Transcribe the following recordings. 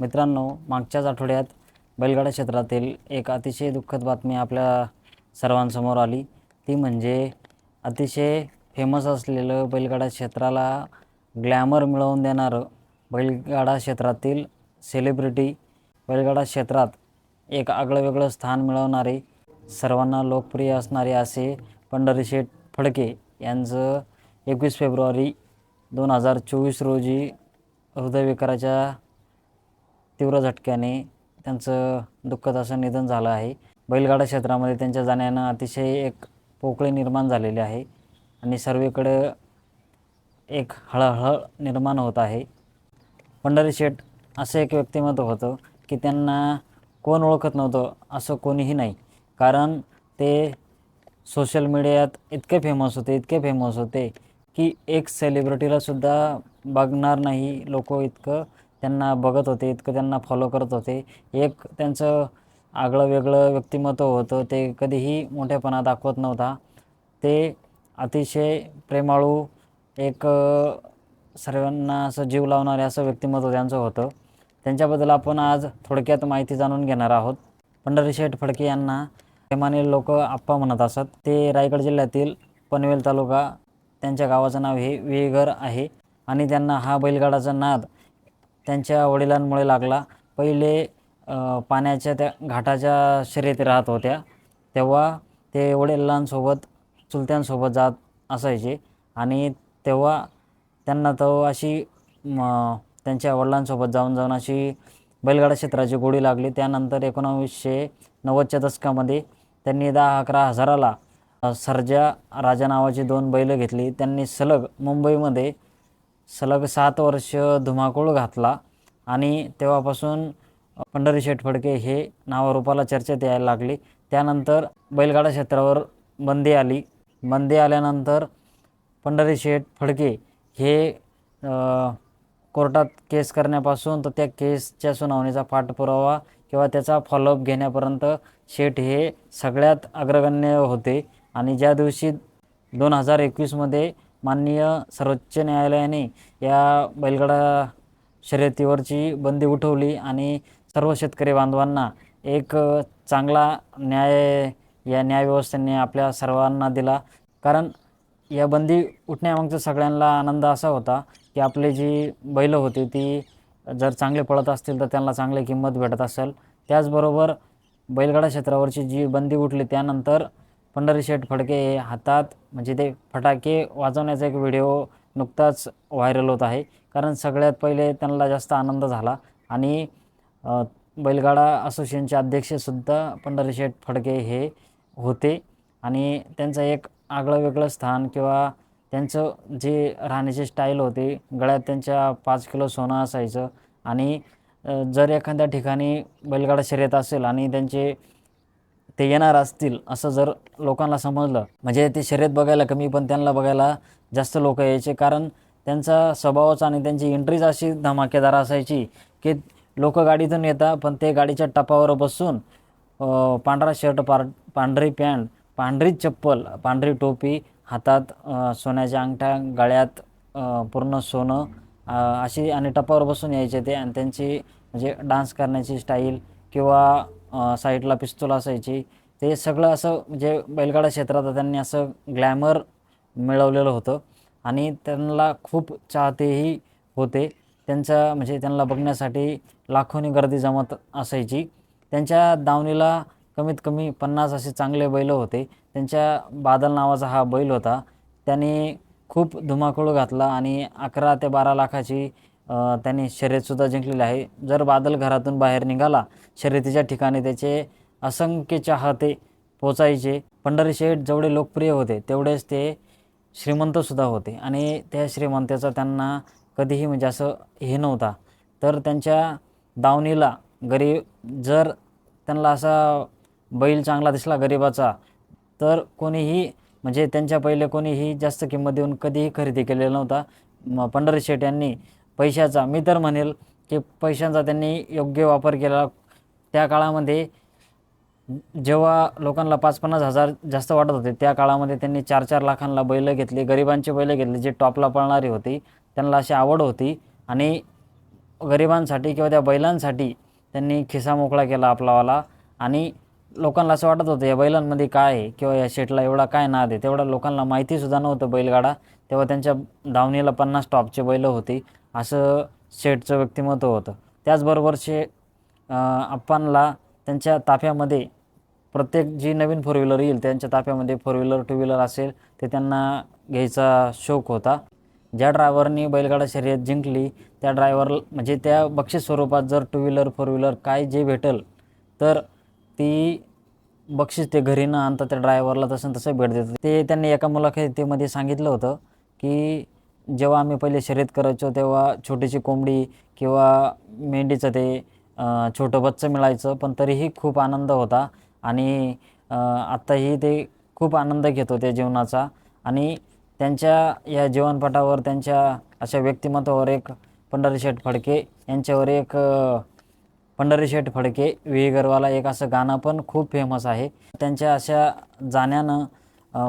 मित्रांनो, मागच्याच आठवड्यात बैलगाडा क्षेत्रातील एक अतिशय दुःखद बातमी आपल्या सर्वांसमोर आली। ती म्हणजे अतिशय फेमस असलेलं बैलगाडा क्षेत्राला ग्लॅमर मिळवून देणारं बैलगाडा क्षेत्रातील सेलिब्रिटी, बैलगाडा क्षेत्रात एक आगळंवेगळं स्थान मिळवणारे, सर्वांना लोकप्रिय असणारे असे पंढरीशेठ फडके यांचं 21 फेब्रुवारी 2024 रोजी हृदयविकाराच्या तीव्र झटक्याने त्यांचं दुःखद असं निधन झालं आहे। बैलगाडा क्षेत्रामध्ये त्यांच्या जाण्यानं अतिशय एक पोकळी निर्माण झालेली आहे आणि सर्वीकडे एक हळहळ निर्माण होत आहे। पंढरीशेठ असं एक व्यक्तिमत्व होतं की त्यांना कोण ओळखत नव्हतं असं कोणीही नाही, कारण ते सोशल मीडियात इतके फेमस होते की एक सेलिब्रिटीलासुद्धा बघणार नाही लोक, इतकं त्यांना बघत होते, इतकं त्यांना फॉलो करत होते। एक त्यांचं आगळं वेगळं व्यक्तिमत्व होतं, ते कधीही मोठेपणा दाखवत नव्हता। ते अतिशय प्रेमाळू, एक सर्वांना असं जीव लावणारे असं व्यक्तिमत्व त्यांचं होतं। त्यांच्याबद्दल आपण आज थोडक्यात माहिती जाणून घेणार आहोत। पंढरीशेठ फडके यांना प्रेमाने लोक आप्पा म्हणत असत। ते रायगड जिल्ह्यातील पनवेल तालुका, त्यांच्या गावाचं नाव हे विहीगर आहे आणि त्यांना हा बैलगाडाचा नाद त्यांच्या वडिलांमुळे लागला। पहिले पाण्याच्या त्या घाटाच्या शर्यती राहत होत्या, तेव्हा ते वडिलांसोबत, चुलत्यांसोबत जात असायचे आणि तेव्हा त्यांना तो अशी त्यांच्या वडिलांसोबत जाऊन अशी बैलगाडा क्षेत्राची गोडी लागली। त्यानंतर 1990च्या दशकामध्ये त्यांनी 10-11 हजाराला सर्जा राजा नावाची 2 बैलं घेतली। त्यांनी सलग मुंबईमध्ये 7 वर्ष धुमाकूळ घातला आणि तेव्हापासून पंढरीशेठ फडके हे नावारूपाला चर्चेत यायला लागले। त्यानंतर बैलगाडा क्षेत्रावर बंदी आली। बंदी आल्यानंतर पंढरीशेठ फडके हे कोर्टात केस करण्यापासून तर त्या केसच्या सुनावणीचा पाठपुरावा किंवा त्याचा फॉलोअप घेण्यापर्यंत शेठ हे सगळ्यात अग्रगण्य होते। आणि ज्या दिवशी 2021मध्ये माननीय सर्वोच्च न्यायालयाने या बैलगाडा शर्यतीवरची बंदी उठवली आणि सर्व शेतकरी बांधवांना एक चांगला न्याय या न्यायव्यवस्थेने आपल्या सर्वांना दिला। कारण या बंदी उठण्यामागचा सगळ्यांना आनंद असा होता की आपली जी बैलं होती ती जर चांगले पळत असतील तर त्यांना चांगली किंमत भेटत असेल। त्याचबरोबर बैलगाडा क्षेत्रावरची जी बंदी उठली त्यानंतर पंढरीशेठ फडके हे हातात म्हणजे ते फटाके वाजवण्याचा एक व्हिडिओ नुकताच व्हायरल होत आहे। कारण सगळ्यात पहिले त्यांना जास्त आनंद झाला आणि बैलगाडा असोसिएशनचे अध्यक्षसुद्धा पंढरीशेठ फडके हे होते आणि त्यांचं एक आगळं वेगळं स्थान किंवा त्यांचं जे राहण्याची स्टाईल होती, गळ्यात त्यांच्या 5 किलो सोनं असायचं आणि जर एखाद्या ठिकाणी बैलगाडा शर्यत असेल आणि ते येणार असतील असं जर लोकांना समजलं, म्हणजे ते शर्यत बघायला कमी पण त्यांना बघायला जास्त लोक यायचे। कारण त्यांचा स्वभावच आणि त्यांची एंट्रीच अशी धमाकेदार असायची की लोक गाडीतून येतात पण ते गाडीच्या टपावर बसून पांढरा शर्ट, पांढरी पॅन्ट, पांढरी चप्पल, पांढरी टोपी, हातात सोन्याच्या अंगठ्या, गळ्यात पूर्ण सोनं अशी आणि टपावर बसून यायचे ते। आणि त्यांची म्हणजे डान्स करण्याची स्टाईल किंवा साईडला पिस्तूल असायची, ते सगळं असं म्हणजे बैलगाडा क्षेत्रात त्यांनी असं ग्लॅमर मिळवलेलं होतं आणि त्यांना खूप चाहतेही होते। त्यांचा म्हणजे त्यांना बघण्यासाठी लाखोनी गर्दी जमत असायची। त्यांच्या दावणीला कमीत कमी 50 असे चांगले बैल होते। त्यांच्या बादल नावाचा हा बैल होता, त्याने खूप धुमाकूळ घातला आणि 11 ते 12 लाखाची त्यांनी शर्यतसुद्धा जिंकलेली आहे। जर बादल घरातून बाहेर निघाला शर्यतीच्या ठिकाणी त्याचे असंख्य चाहते पोचायचे। पंढरीशेठ जेवढे लोकप्रिय होते तेवढेच ते श्रीमंतसुद्धा होते आणि त्या श्रीमंताचा त्यांना कधीही म्हणजे असं हे नव्हता। तर त्यांच्या दावणीला जर त्यांना असा बैल चांगला दिसला गरिबाचा तर कोणीही म्हणजे त्यांच्या पहिले कोणीही जास्त किंमत देऊन कधीही खरेदी केलेला नव्हता। पंढरीशेठ यांनी पैशाचा, मी तर म्हणेल की पैशांचा त्यांनी योग्य वापर केला। त्या काळामध्ये जेव्हा लोकांना 5-50 हजार जास्त वाटत होते त्या काळामध्ये त्यांनी 4-4 लाखांना बैलं घेतली, गरिबांची बैलं घेतली, जे टॉपला पळणारी होती, त्यांना अशी आवड होती आणि गरिबांसाठी किंवा त्या बैलांसाठी त्यांनी खिसा मोकळा केला आपलावाला. आणि लोकांना असं वाटत होतं या बैलांमध्ये काय आहे किंवा या शेटला एवढा काय नाद आहे, तेवढा लोकांना माहितीसुद्धा नव्हतं बैलगाडा. तेव्हा त्यांच्या दावणीला 50 टॉपचे बैल होती, असं शेठचं व्यक्तिमत्व होतं. त्याचबरोबर आप्पांना त्यांच्या ताफ्यामध्ये प्रत्येक जी नवीन फोर व्हीलर येईल त्यांच्या ताफ्यामध्ये फोर व्हीलर टू व्हीलर असेल ते त्यांना घ्यायचा शौक होता. ज्या ड्रायव्हरनी बैलगाडा शर्यत जिंकली त्या ड्रायव्हर म्हणजे त्या बक्षीस स्वरूपात जर टू व्हीलर फोर व्हीलर काय जे भेटेल तर ती बक्षीस ते घरी न आणता त्या ड्रायव्हरला तसं भेट देतात. ते त्यांनी एका मुलाखतीमध्ये सांगितलं होतं की जेव्हा आम्ही पहिले शर्यत करायचो तेव्हा छोटीशी कोंबडी किंवा मेंढीचं ते छोटं बच्चं मिळायचं, पण तरीही खूप आनंद होता. आणि आत्ताही ते खूप आनंद घेतो त्या जीवनाचा. आणि त्यांच्या या जीवनपटावर त्यांच्या अशा व्यक्तिमत्वावर एक पंढरीशेठ फडके यांच्यावर एक पंढरीशेठ फडके विहीगरवाला एक असं गाणं पण खूप फेमस आहे. त्यांच्या अशा जाण्यानं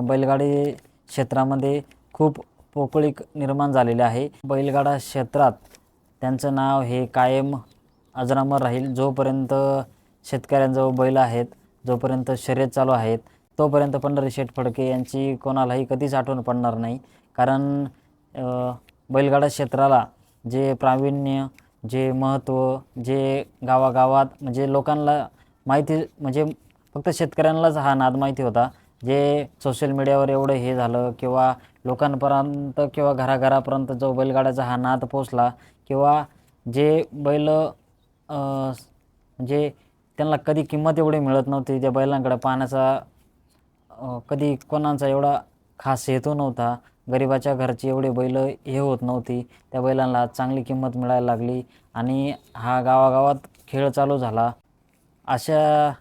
बैलगाडी क्षेत्रामध्ये खूप पोकळीक निर्माण झालेली आहे. बैलगाडा क्षेत्रात त्यांचं नाव हे कायम अजरामर राहील. जोपर्यंत शेतकऱ्यांजवळ बैल आहेत, जोपर्यंत शर्यत चालू आहेत, तोपर्यंत पंढरीशेठ फडके यांची कोणालाही कधीच आठवण पडणार नाही. कारण बैलगाडा क्षेत्राला जे प्रावीण्य, जे महत्त्व, जे गावागावात म्हणजे लोकांना माहिती, म्हणजे फक्त शेतकऱ्यांनाच हा नाद माहिती होता. जे सोशल मीडियावर एवढं हे झालं किंवा लोकांपर्यंत किंवा घराघरापर्यंत जो बैलगाड्याचा हा नाद पोचला किंवा जे बैल म्हणजे त्यांना कधी किंमत एवढी मिळत नव्हती, त्या बैलांकडे पाहण्याचा कधी कोणाचा एवढा खास हेतू नव्हता, गरिबाच्या घरची एवढी बैल हे होत नव्हती, त्या बैलांना चांगली किंमत मिळायला लागली आणि हा गावागावात खेळ चालू झाला. अशा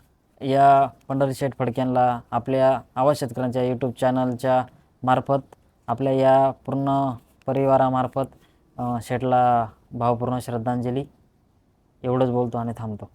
या पंढरीशेठ फडक्यांना आपल्या आवाज शेतकऱ्यांच्या यूट्यूब चॅनलच्या मार्फत आपल्या या पूर्ण परिवारामार्फत शेठला भावपूर्ण श्रद्धांजली. एवढंच बोलतो आणि थांबतो.